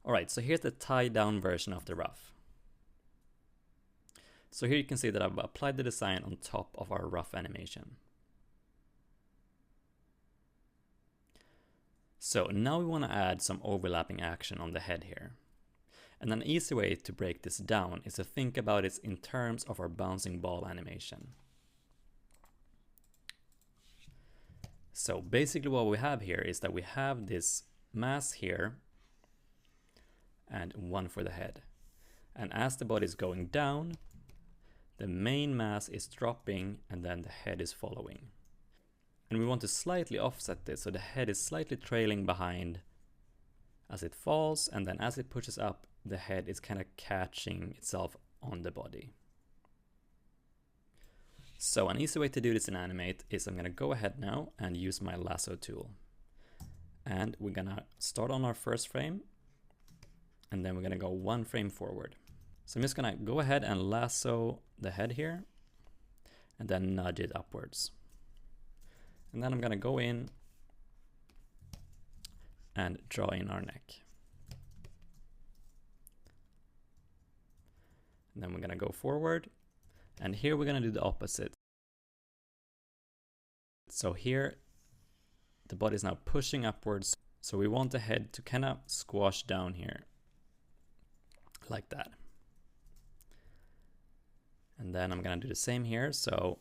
Alright, so here's the tie down version of the rough. So here you can see that I've applied the design on top of our rough animation. So now we want to add some overlapping action on the head here. And an easy way to break this down is to think about it in terms of our bouncing ball animation. So basically what we have here is that we have this mass here and one for the head. And as the body is going down, the main mass is dropping and then the head is following. And we want to slightly offset this so the head is slightly trailing behind as it falls, and then as it pushes up, the head is kind of catching itself on the body. So an easy way to do this in Animate is I'm going to go ahead now and use my lasso tool. And we're going to start on our first frame, and then we're going to go one frame forward. So I'm just going to go ahead and lasso the head here, and then nudge it upwards. And then I'm going to go in and draw in our neck. And then we're going to go forward, and here we're going to do the opposite. So here the body is now pushing upwards, so we want the head to kind of squash down here like that. And then I'm going to do the same here, so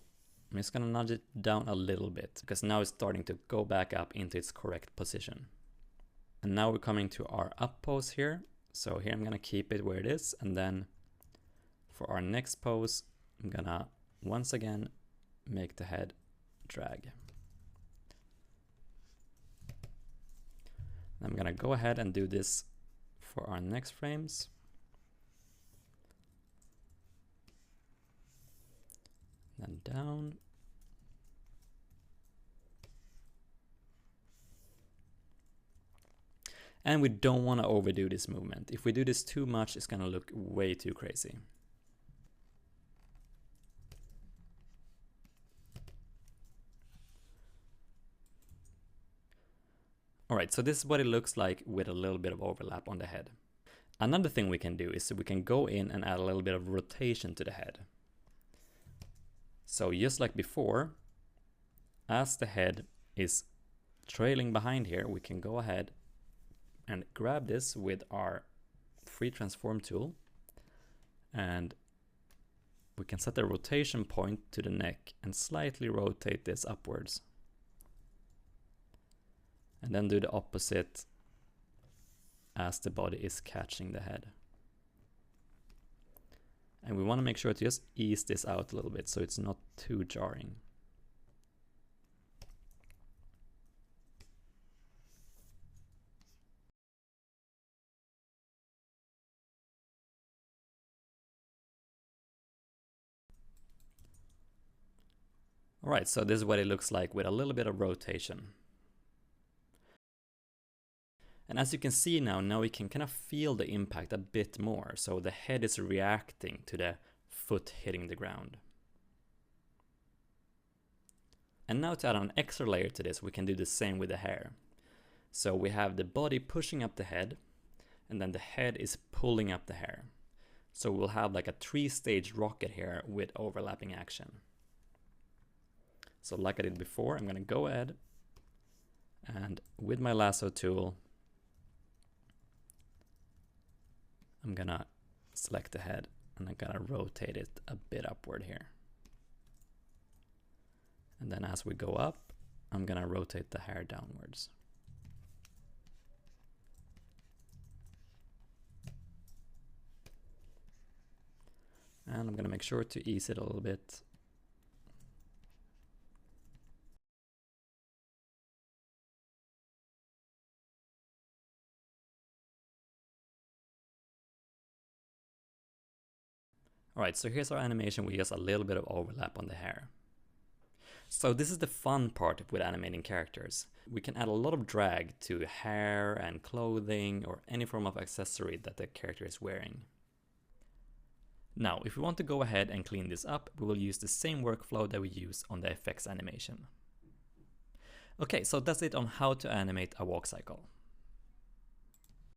I'm just going to nudge it down a little bit because now it's starting to go back up into its correct position. And now we're coming to our up pose here. So here I'm going to keep it where it is, and then for our next pose, I'm going to once again make the head drag. I'm going to go ahead and do this for our next frames. Then down. And we don't want to overdo this movement. If we do this too much, it's going to look way too crazy. Alright, so this is what it looks like with a little bit of overlap on the head. Another thing we can do is we can go in and add a little bit of rotation to the head. So just like before, as the head is trailing behind here, we can go ahead and grab this with our free transform tool, and we can set the rotation point to the neck and slightly rotate this upwards. And then do the opposite as the body is catching the head. And we want to make sure to just ease this out a little bit so it's not too jarring. Alright, so this is what it looks like with a little bit of rotation. And as you can see now we can kind of feel the impact a bit more. So the head is reacting to the foot hitting the ground. And now to add an extra layer to this, we can do the same with the hair. So we have the body pushing up the head, and then the head is pulling up the hair. So we'll have like a 3-stage rocket here with overlapping action. So like I did before, I'm going to go ahead and with my lasso tool, I'm gonna select the head and I'm gonna rotate it a bit upward here. And then as we go up, I'm gonna rotate the hair downwards. And I'm gonna make sure to ease it a little bit. Alright, so here's our animation with just a little bit of overlap on the hair. So this is the fun part with animating characters. We can add a lot of drag to hair and clothing or any form of accessory that the character is wearing. Now, if we want to go ahead and clean this up, we will use the same workflow that we use on the effects animation. Okay, so that's it on how to animate a walk cycle.